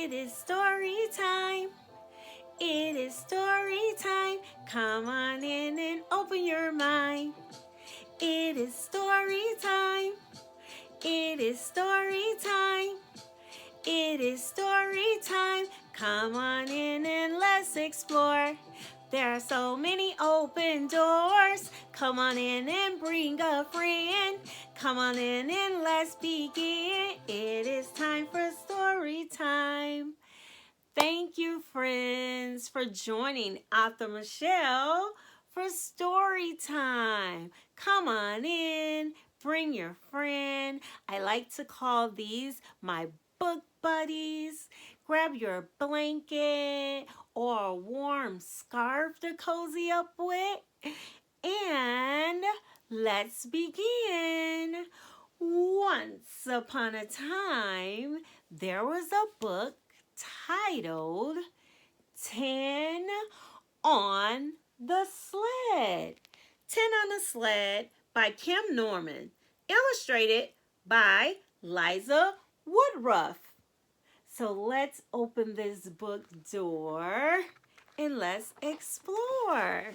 It is story time. It is story time. Come on in and open your mind. It is story time. It is story time. It is story time. Come on in and let's explore. There are so many open doors. Come on in and bring a friend. Come on in and let's begin. It is time for story time. Thank you, friends, for joining Author Michelle for story time. Come on in, bring your friend. I like to call these my book buddies. Grab your blanket or a warm scarf to cozy up with. And let's begin. Once upon a time, there was a book titled 10 on the Sled. 10 on the Sled by Kim Norman. Illustrated by Liza Woodruff. So let's open this book door and let's explore.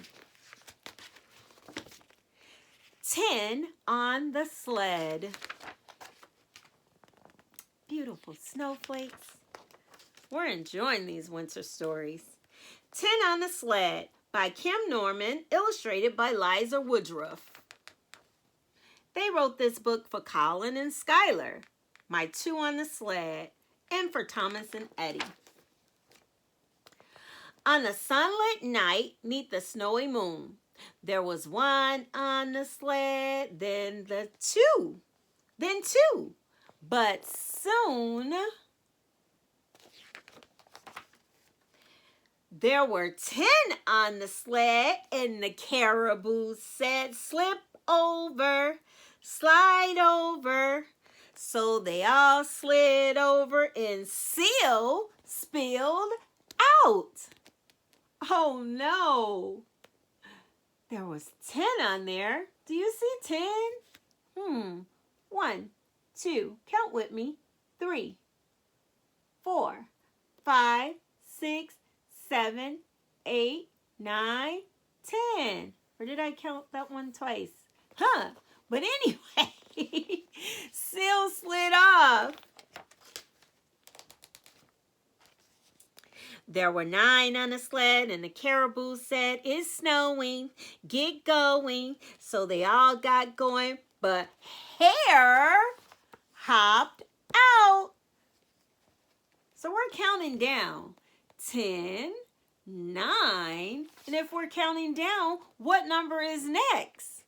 10 on the Sled. Beautiful snowflakes. We're enjoying these winter stories. 10 on the Sled by Kim Norman, illustrated by Liza Woodruff. They wrote this book for Colin and Skylar, my 2 on the sled, and for Thomas and Eddie. On a sunlit night, 'neath the snowy moon, there was 1 on the sled, then 2, but soon there were 10 on the sled, and the caribou said, slip over, slide over. So they all slid over and spilled out. Oh no. There was 10 on there. Do you see 10? 1, 2, count with me. 3, 4, 5, 6, 7, 8, 9, 10. Or did I count that one twice? But anyway, still slid off. There were 9 on the sled, and the caribou said, it's snowing, get going. So they all got going, but Hare hopped out. So we're counting down. 10, 9, and if we're counting down, what number is next?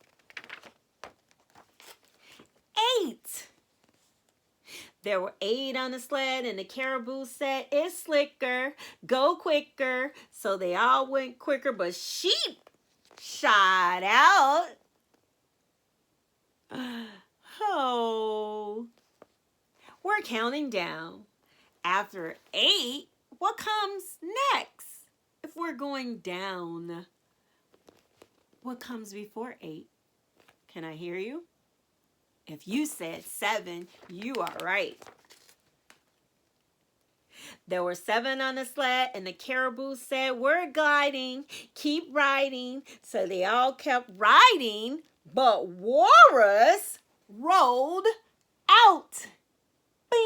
8. There were 8 on the sled, and the caribou said, it's slicker, go quicker. So they all went quicker, but sheep shot out. Oh, we're counting down. After 8, what comes next? If we're going down, what comes before 8? Can I hear you? If you said 7, you are right. There were 7 on the sled, and the caribou said, we're gliding, keep riding. So they all kept riding, but Walrus rolled out. Bing!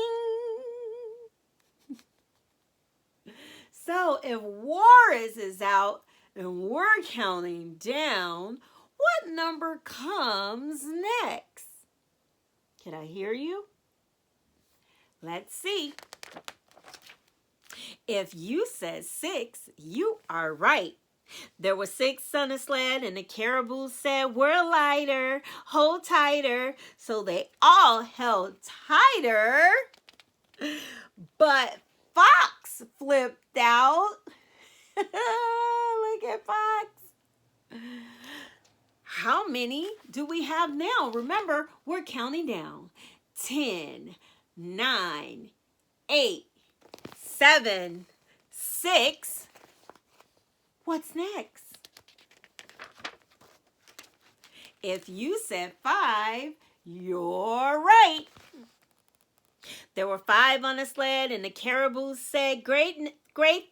So if Walrus is out and we're counting down, what number comes next? Can I hear you? Let's see. If you said 6, you are right. There were 6 on the sled, and the caribou said, we're lighter, hold tighter. So they all held tighter, but Fox flipped out. Look at Fox. How many do we have now? Remember, we're counting down. 10, 9, 8, 7, 6. What's next? If you said 5, you're right. There were 5 on a sled, and the caribou said, great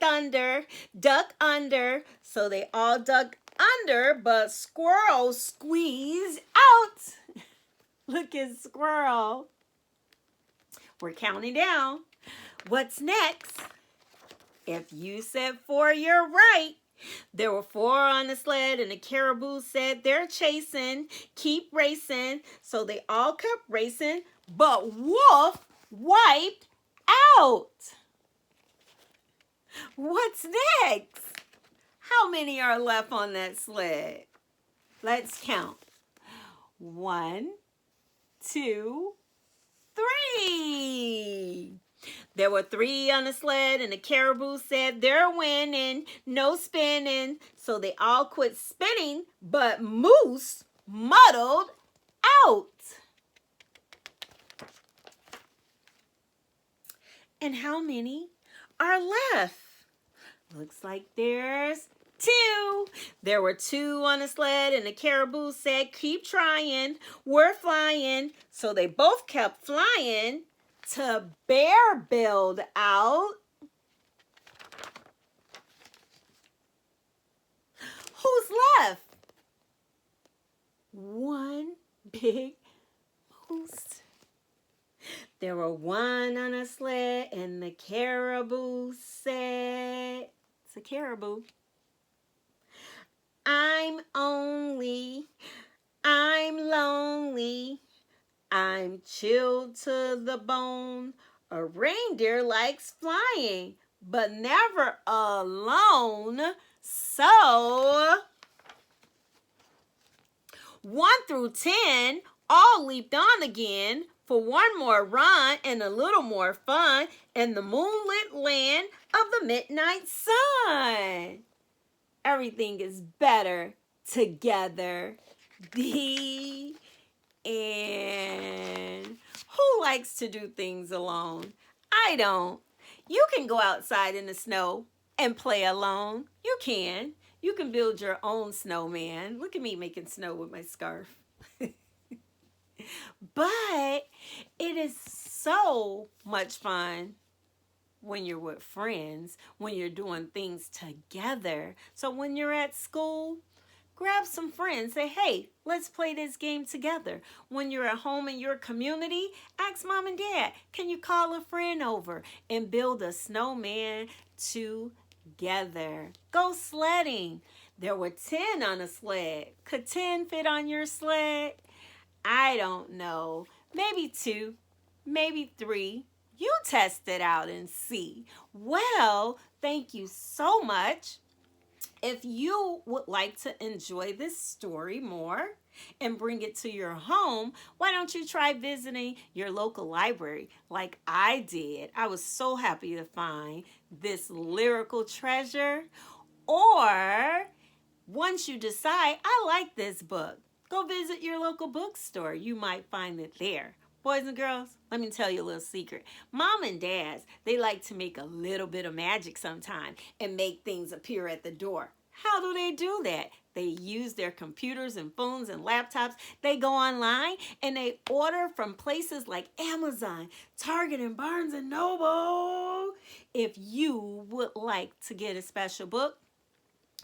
thunder, duck under. So they all dug under, but Squirrel squeezed out. Look at Squirrel. We're counting down. What's next? If you said 4, you're right. There were 4 on the sled, and the caribou said they're chasing, keep racing. So they all kept racing, but Wolf wiped out. What's next? How many are left on that sled? Let's count. 1, 2, 3. There were 3 on the sled, and the caribou said they're winning, no spinning. So they all quit spinning, but Moose muddled out. And how many are left? Looks like there's 2. There were 2 on the sled, and the caribou said, keep trying, we're flying. So they both kept flying to bear build out. Who's left? One big moose. There were 1 on a sled, and the caribou said, it's a caribou, I'm lonely, I'm chilled to the bone. A reindeer likes flying, but never alone. So 1 through 10 all leaped on again for one more run and a little more fun in the moonlit land of the midnight sun. Everything is better together. The end. Who likes to do things alone? I don't. You can go outside in the snow and play alone. You can. You can build your own snowman. Look at me making snow with my scarf. But it is so much fun when you're with friends, when you're doing things together. So when you're at school, grab some friends. Say, hey, let's play this game together. When you're at home in your community, ask mom and dad, can you call a friend over and build a snowman together? Go sledding. There were 10 on a sled. Could 10 fit on your sled? I don't know. Maybe 2, maybe 3. You test it out and see. Well, thank you so much. If you would like to enjoy this story more and bring it to your home, why don't you try visiting your local library like I did? I was so happy to find this lyrical treasure. Or once you decide, I like this book, go visit your local bookstore. You might find it there. Boys and girls, let me tell you a little secret. Mom and dads, they like to make a little bit of magic sometime and make things appear at the door. How do they do that? They use their computers and phones and laptops. They go online and they order from places like Amazon, Target, and Barnes and Noble. If you would like to get a special book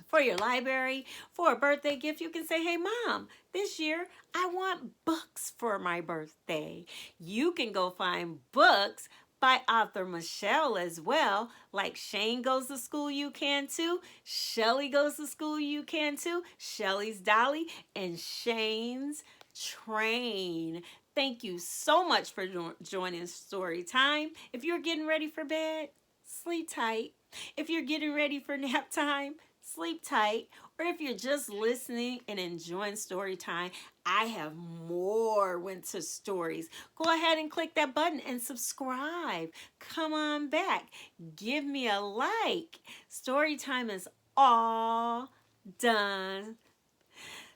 for your library, for a birthday gift, you can say, hey, Mom, this year I want books for my birthday. You can go find books by author Michelle as well. Like Shane Goes to School, You Can Too. Shelly Goes to School, You Can Too. Shelly's Dolly and Shane's Train. Thank you so much for joining Story Time. If you're getting ready for bed, sleep tight. If you're getting ready for nap time, sleep tight. Or if you're just listening and enjoying story time, I have more winter stories. Go ahead and click that button and subscribe. Come on back. Give me a like. Story time is all done.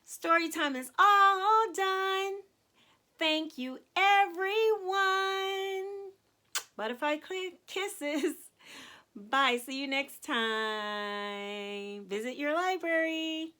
Story time is all done. Thank you, everyone. Butterfly kisses. Bye. See you next time. Visit your library.